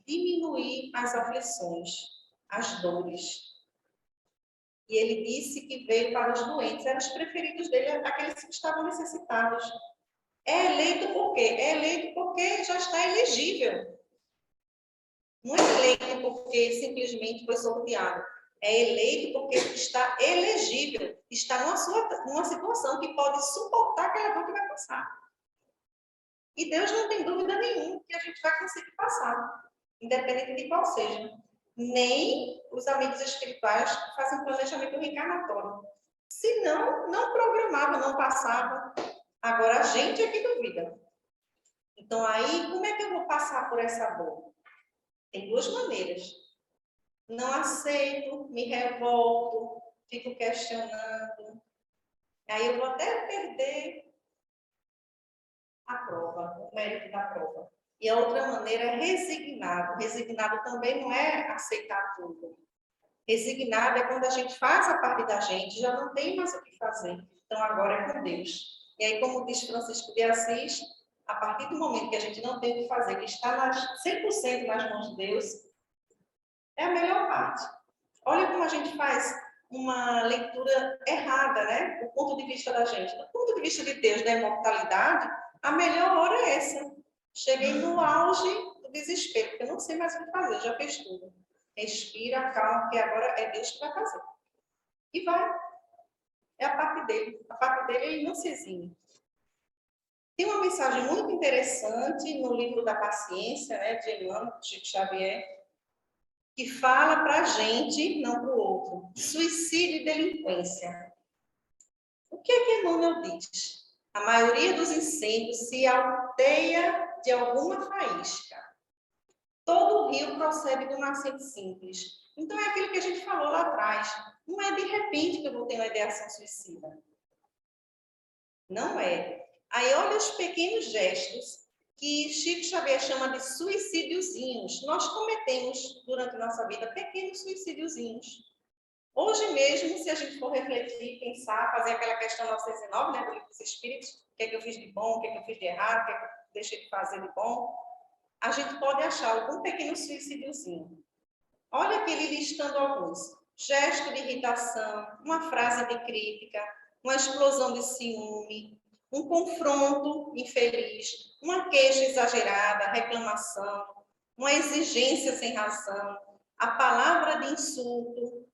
diminuir as aflições, as dores. E ele disse que veio para os doentes, eram os preferidos dele, aqueles que estavam necessitados. É eleito por quê? É eleito porque já está elegível. Não é eleito porque simplesmente foi sorteado. É eleito porque está elegível. Está numa situação que pode suportar aquela dor que vai passar. E Deus não tem dúvida nenhuma que a gente vai conseguir passar, independente de qual seja. Nem os amigos espirituais fazem planejamento reencarnatório. Se não programava, não passava. Agora a gente é que duvida. Então aí, como é que eu vou passar por essa dor? Tem duas maneiras. Não aceito, me revolto, fico questionando. Aí eu vou até perder a prova, o mérito da prova. E a outra maneira é resignado. Resignado também não é aceitar tudo. Resignado é quando a gente faz a parte da gente, já não tem mais o que fazer. Então agora é com Deus. E aí, como diz Francisco de Assis, a partir do momento que a gente não tem o que fazer, que está 100% nas mãos de Deus, é a melhor parte. Olha como a gente faz uma leitura errada, né? Do ponto de vista da gente. Do ponto de vista de Deus, da imortalidade, a melhor hora é essa. Cheguei no auge do desespero, porque eu não sei mais o que fazer, já fiz tudo. Respira, calma, porque agora é Deus que vai fazer. E vai. É a parte dele. A parte dele, ele não se exime. Tem uma mensagem muito interessante no livro da paciência, né, de Emmanuel, Chico Xavier, que fala para a gente, não para o outro. Suicídio e delinquência. O que é que Emmanuel diz? A maioria dos incêndios se alteia de alguma faísca. Todo rio procede de um nascente simples. Então, é aquilo que a gente falou lá atrás. Não é de repente que eu vou ter uma ideação suicida. Não é. Aí, olha os pequenos gestos que Chico Xavier chama de suicidiozinhos. Nós cometemos, durante a nossa vida, pequenos suicidiozinhos. Hoje mesmo, se a gente for refletir, pensar, fazer aquela questão 909, né, do Livro dos Espíritos, o que é que eu fiz de bom, o que é que eu fiz de errado, o que é que eu deixei de fazer de bom, a gente pode achar algum pequeno suicidiozinho. Olha aqui ele listando alguns. Gesto de irritação, uma frase de crítica, uma explosão de ciúme, um confronto infeliz, uma queixa exagerada, reclamação, uma exigência sem razão, a palavra de insulto,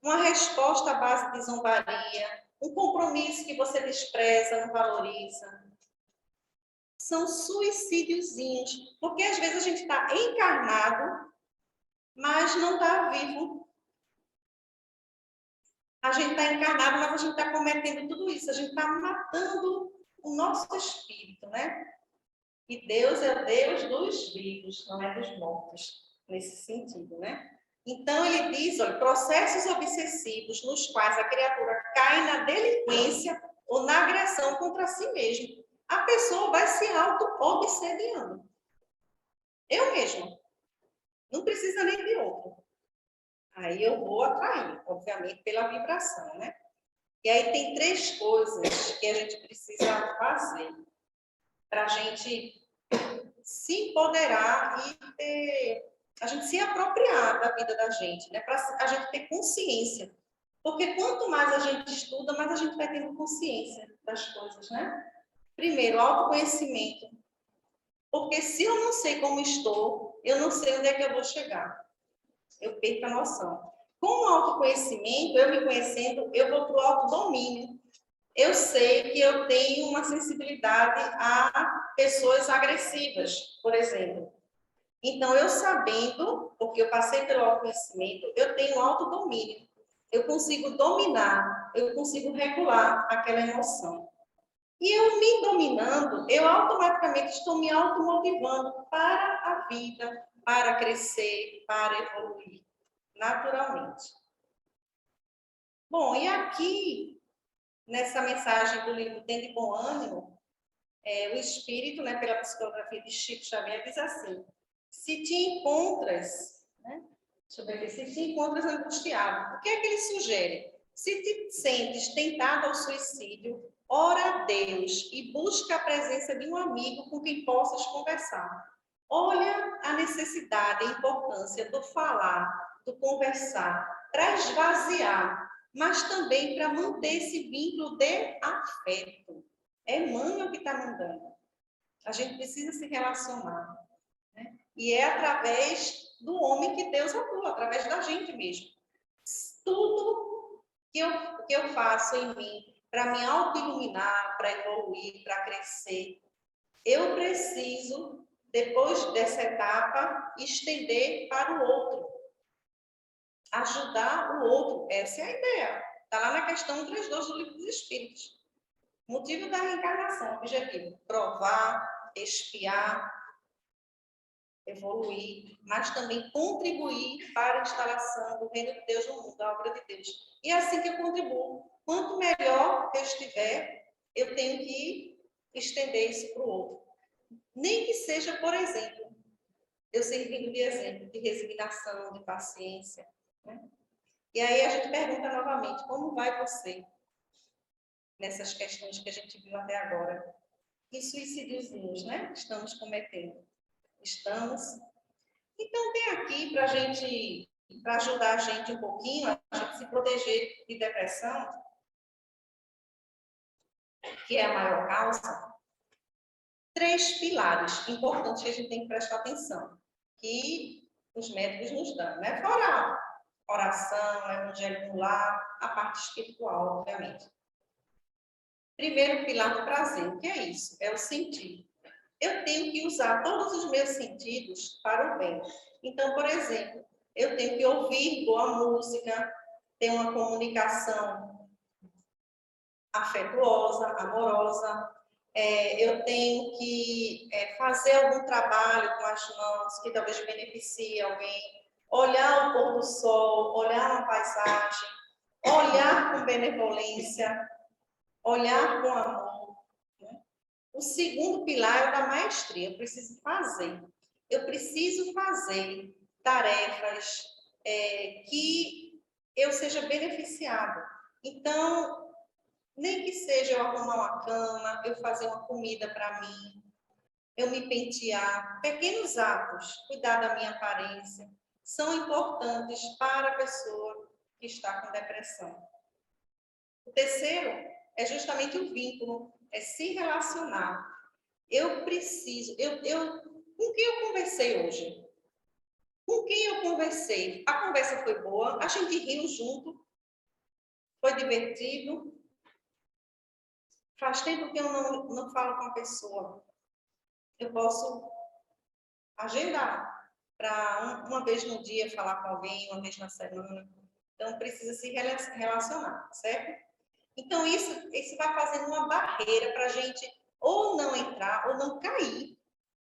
uma resposta à base de zombaria, um compromisso que você despreza, não valoriza. São suicidiozinhos, porque às vezes a gente está encarnado, mas não está vivo. A gente está encarnado, mas a gente está cometendo tudo isso. A gente está matando o nosso espírito, né? E Deus é o Deus dos vivos, não é dos mortos, nesse sentido, né? Então, ele diz, olha, processos obsessivos nos quais a criatura cai na delinquência ou na agressão contra si mesmo. A pessoa vai se auto-obsediando. Eu mesma. Não precisa nem de outro. Aí eu vou atrair, obviamente, pela vibração, né? E aí tem 3 coisas que a gente precisa fazer para a gente se empoderar e a gente se apropriar da vida da gente, né? Para a gente ter consciência. Porque quanto mais a gente estuda, mais a gente vai tendo consciência das coisas, né? Primeiro, autoconhecimento. Porque se eu não sei como estou, eu não sei onde é que eu vou chegar. Eu perco a noção. Com o autoconhecimento, eu me conhecendo, eu vou para o autodomínio. Eu sei que eu tenho uma sensibilidade a pessoas agressivas, por exemplo. Então, eu sabendo, porque eu passei pelo autoconhecimento, eu tenho autodomínio. Eu consigo dominar, eu consigo regular aquela emoção. E eu me dominando, eu automaticamente estou me automotivando para a vida, para crescer, para evoluir, naturalmente. Bom, e aqui, nessa mensagem do livro Tende Bom Ânimo, o Espírito, né, pela psicografia de Chico Xavier, diz assim: se te encontras, né, deixa eu ver aqui, se te encontras angustiado, o que é que ele sugere? Se te sentes tentado ao suicídio, ora a Deus e busca a presença de um amigo com quem possas conversar. Olha a necessidade, a importância do falar, do conversar, para esvaziar, mas também para manter esse vínculo de afeto. É Emmanuel que está mandando. A gente precisa se relacionar. Né? E é através do homem que Deus atua, através da gente mesmo. Tudo que eu faço em mim, para me auto-iluminar, para evoluir, para crescer, eu preciso, depois dessa etapa, estender para o outro. Ajudar o outro. Essa é a ideia. Está lá na questão 3.2 do Livro dos Espíritos. Motivo da reencarnação, objetivo: provar, expiar, evoluir, mas também contribuir para a instalação do reino de Deus no mundo, da obra de Deus. E é assim que eu contribuo. Quanto melhor eu estiver, eu tenho que estender isso para o outro. Nem que seja, por exemplo, eu servindo de exemplo de resignação, de paciência. Né? E aí a gente pergunta novamente: como vai você nessas questões que a gente viu até agora? Que suicidiozinhos, né? Estamos cometendo. Estamos. Então, tem aqui para a gente, para ajudar a gente um pouquinho, a gente se proteger de depressão, que é a maior causa, 3 pilares importantes que a gente tem que prestar atenção, que os médicos nos dão, né? Fora a oração, evangelho no lar, a parte espiritual, obviamente. Primeiro pilar do prazer, o que é isso? É o sentir. Eu tenho que usar todos os meus sentidos para o bem. Então, por exemplo, eu tenho que ouvir boa música, ter uma comunicação afetuosa, amorosa. Eu tenho que fazer algum trabalho com as mãos que talvez beneficie alguém. Olhar o pôr do sol, olhar uma paisagem, olhar com benevolência, olhar com amor. O segundo pilar é o da maestria. Eu preciso fazer. Eu preciso fazer tarefas que eu seja beneficiado. Então, nem que seja eu arrumar uma cama, eu fazer uma comida para mim, eu me pentear, pequenos atos, cuidar da minha aparência, são importantes para a pessoa que está com depressão. O terceiro é justamente o vínculo, é se relacionar. Eu preciso, com quem eu conversei hoje? Com quem eu conversei? A conversa foi boa, a gente riu junto, foi divertido. Faz tempo que eu não falo com a pessoa. Eu posso agendar para uma vez no dia falar com alguém, uma vez na semana. Então, precisa se relacionar, certo? Então, isso vai fazendo uma barreira para a gente ou não entrar ou não cair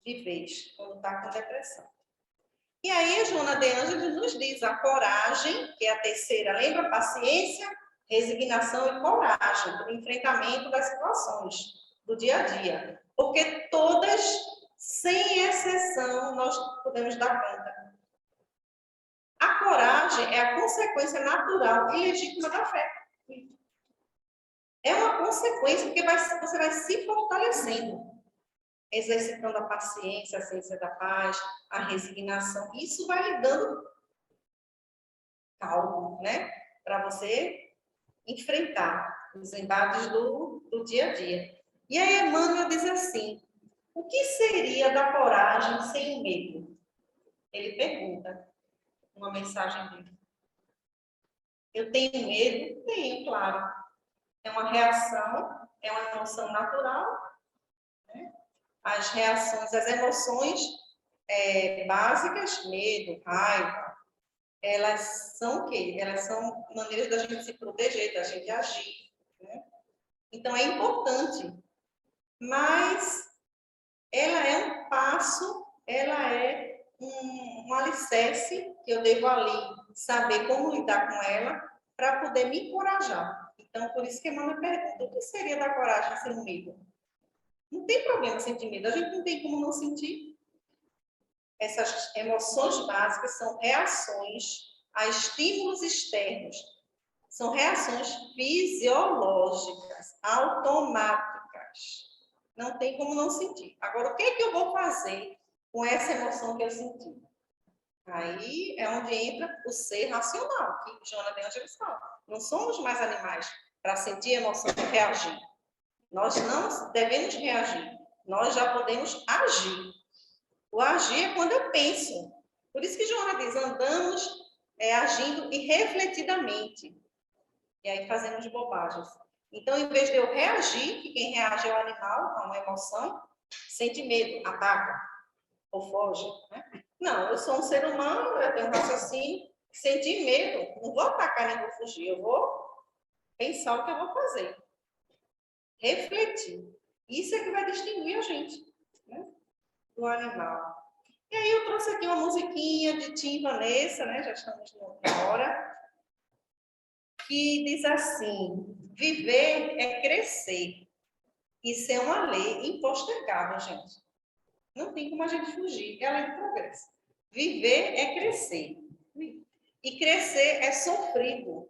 de vez quando está com depressão. E aí, a Joana de Ângeles nos diz a coragem, que é a terceira, lembra? Paciência, resignação e coragem para o enfrentamento das situações do dia a dia. Porque todas, sem exceção, nós podemos dar conta. A coragem é a consequência natural e legítima da fé. É uma consequência porque você vai se fortalecendo, exercitando a paciência, a ciência da paz, a resignação. Isso vai lhe dando calma, né? Para você enfrentar os embates do dia a dia. E aí Emmanuel diz assim, o que seria da coragem sem o medo? Ele pergunta, uma mensagem dele. Eu tenho medo? Tenho, claro. É uma reação, é uma emoção natural, né? As reações, as emoções básicas, medo, raiva, elas são o quê? Elas são maneiras da gente se proteger, da gente agir, né? Então, é importante, mas ela é um passo, ela é um alicerce que eu devo ali saber como lidar com ela para poder me encorajar. Então, por isso que a Emmanuel pergunta, o que seria da coragem sem medo? Não tem problema sentir medo, a gente não tem como não sentir. Essas emoções básicas são reações a estímulos externos. São reações fisiológicas, automáticas. Não tem como não sentir. Agora, o que é que eu vou fazer com essa emoção que eu senti? Aí é onde entra o ser racional, que Joana de Ângeles fala. Não somos mais animais para sentir emoção e reagir. Nós não devemos reagir. Nós já podemos agir. O agir é quando eu penso. Por isso que Joana diz, andamos agindo irrefletidamente. E aí fazemos bobagens. Então, em vez de eu reagir, que quem reage é o animal, a uma emoção, sente medo, ataca ou foge. Né? Não, eu sou um ser humano, eu tenho um raciocínio, senti medo, não vou atacar nem vou fugir, eu vou pensar o que eu vou fazer. Refletir. Isso é que vai distinguir a gente, né, do animal. E aí eu trouxe aqui uma musiquinha de Tim e Vanessa, né? Já estamos na hora, que diz assim, viver é crescer. Isso é uma lei impostergável, gente. Não tem como a gente fugir, é a lei do progresso. Viver é crescer. E crescer é sofrido.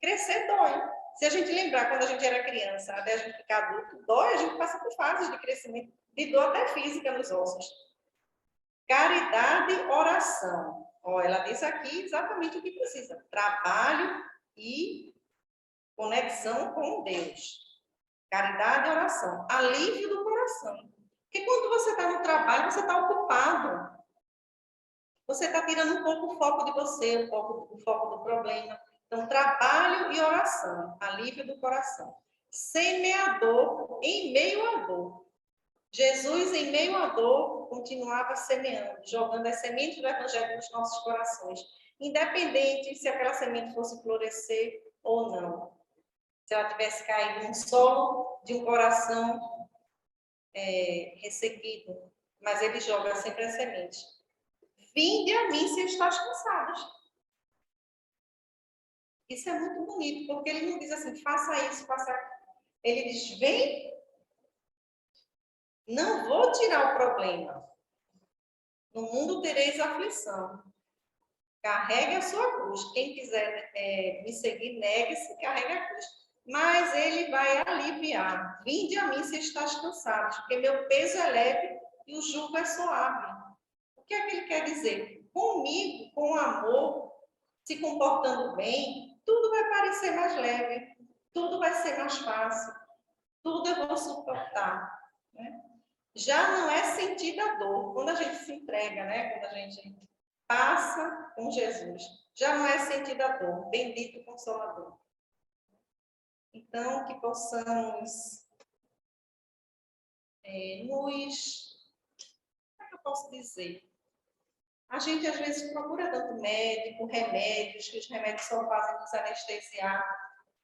Crescer dói. Se a gente lembrar quando a gente era criança, até a gente ficar adulto, dói, a gente passa por fases de crescimento, de dor até física nos ossos. Caridade, oração. Ó, ela diz aqui exatamente o que precisa. Trabalho e conexão com Deus. Caridade e oração. Alívio do coração. Porque quando você está no trabalho, você está ocupado. Você está tirando um pouco o foco de você, o foco do problema. Então, trabalho e oração. Alívio do coração. Semeador em meio à dor. Jesus, em meio à dor, continuava semeando, jogando as sementes do Evangelho nos nossos corações, independente se aquela semente fosse florescer ou não. Se ela tivesse caído no solo de um coração ressequido, mas ele joga sempre a semente. Vinde a mim se estás cansados. Isso é muito bonito, porque ele não diz assim, faça isso, faça aquilo. Ele diz, vem. Não vou tirar o problema. No mundo tereis aflição. Carregue a sua cruz. Quem quiser me seguir, negue-se, carregue a cruz. Mas ele vai aliviar. Vinde a mim se estás cansados, porque meu peso é leve e o jugo é suave. O que é que ele quer dizer? Comigo, com amor, se comportando bem, tudo vai parecer mais leve, tudo vai ser mais fácil, tudo eu vou suportar, né? Já não é sentida a dor. Quando a gente se entrega, né? Quando a gente passa com Jesus, já não é sentida a dor. Bendito Consolador. Então, que possamos nos... Como é que eu posso dizer? A gente, às vezes, procura tanto médico, remédios, que os remédios só fazem nos anestesiar.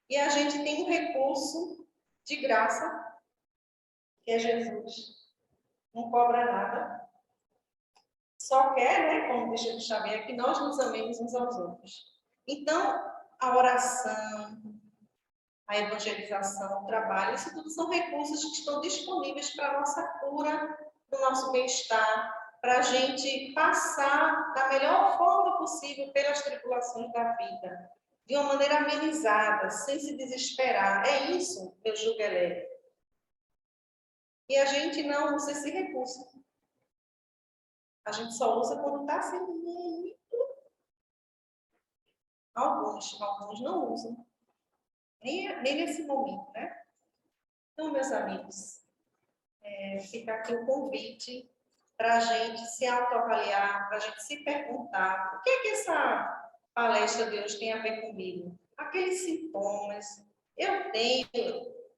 E a gente tem um recurso de graça, que é Jesus. Não cobra nada. Só quer, né, como diz o Xavier, que nós nos amemos uns aos outros. Então, a oração, a evangelização, o trabalho, isso tudo são recursos que estão disponíveis para a nossa cura, para o nosso bem-estar, para a gente passar da melhor forma possível pelas tribulações da vida, de uma maneira amenizada, sem se desesperar. É isso, meu julgo é leve. E a gente não usa esse recurso. A gente só usa quando está sendo muito. Alguns não usam. Nem nesse momento, né? Então, meus amigos, fica aqui o convite para a gente se autoavaliar, para a gente se perguntar o que é que essa palestra de hoje tem a ver comigo? Aqueles sintomas, eu tenho.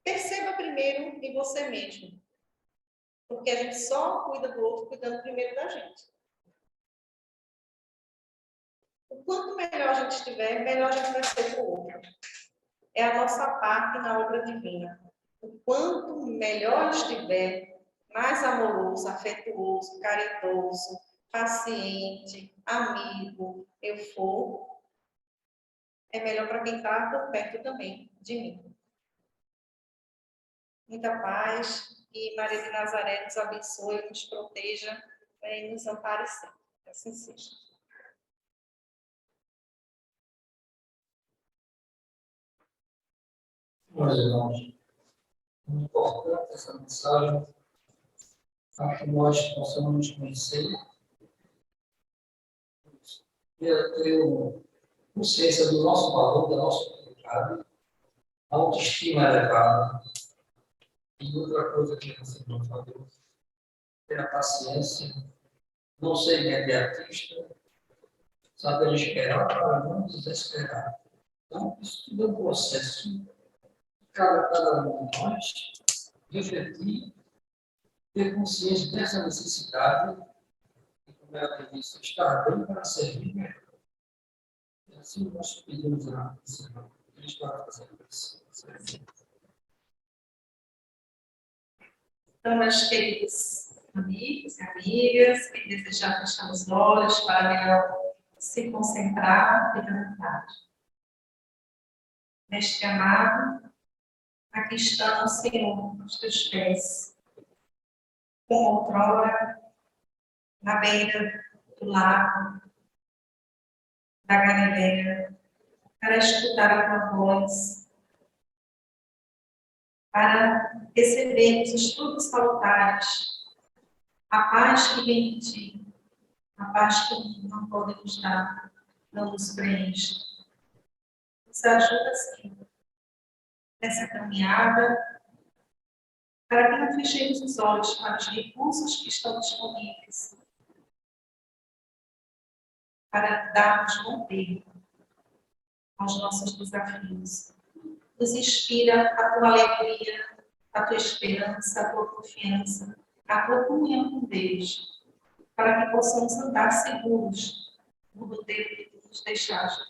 Perceba primeiro em você mesmo. Porque a gente só cuida do outro cuidando primeiro da gente. O quanto melhor a gente estiver, melhor a gente vai ser para o outro. É a nossa parte na obra divina. O quanto melhor estiver, mais amoroso, afetuoso, caridoso, paciente, amigo eu for, é melhor para quem está por perto também de mim. Muita paz e Maria de Nazaré nos abençoe, nos proteja e nos ampare sempre. Assim seja. Meus irmãos, muito importante essa mensagem, para que nós possamos nos conhecer e ter consciência do nosso valor, da nossa qualidade, autoestima elevada. E outra coisa que você não falou, ter a paciência, não ser imediatista, saber esperar para não desesperar. Então, isso tudo é um processo. Cada um de nós refletir, ter consciência dessa necessidade, e, como ela disse, estar bem para servir melhor. E assim nós pedimos a Senhor, que Ele está fazendo isso. Então, meus queridos amigos e amigas, quem desejar fechar os olhos para melhor se concentrar, fica à vontade. Mestre amado, aqui estamos, Senhor, aos teus pés, como outrora, na beira do lago da Galileia, para escutar a tua voz, para recebermos os frutos salutares, a paz que vem de ti, a paz que não podemos dar, não nos preenche. Nos ajuda, Senhor, nessa caminhada, para que não fechemos os olhos para os recursos que estão disponíveis, para darmos bom tempo aos nossos desafios. Nos inspira a tua alegria, a tua esperança, a tua confiança, a tua comunhão com Deus, para que possamos andar seguros no roteiro que tu nos deixaste.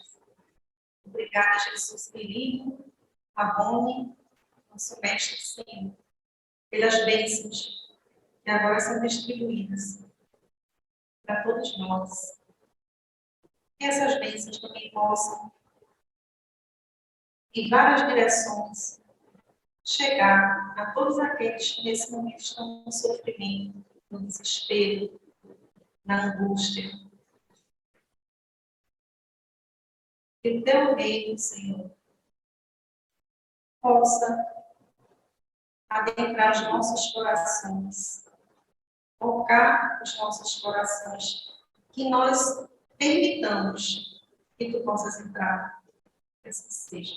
Obrigada, Jesus querido, Rabone, nosso mestre Senhor, pelas bênçãos que agora são distribuídas para todos nós. Que essas bênçãos também possam, em várias direções, chegar a todos aqueles que nesse momento estão no sofrimento, no desespero, na angústia. Que o teu reino, Senhor, possa adentrar os nossos corações, tocar os nossos corações, que nós permitamos que tu possas entrar, que assim seja.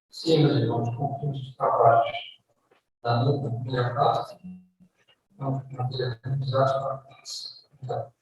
Sim, meus irmãos, concluímos os trabalhos da primeira parte. Não, na primeira parte.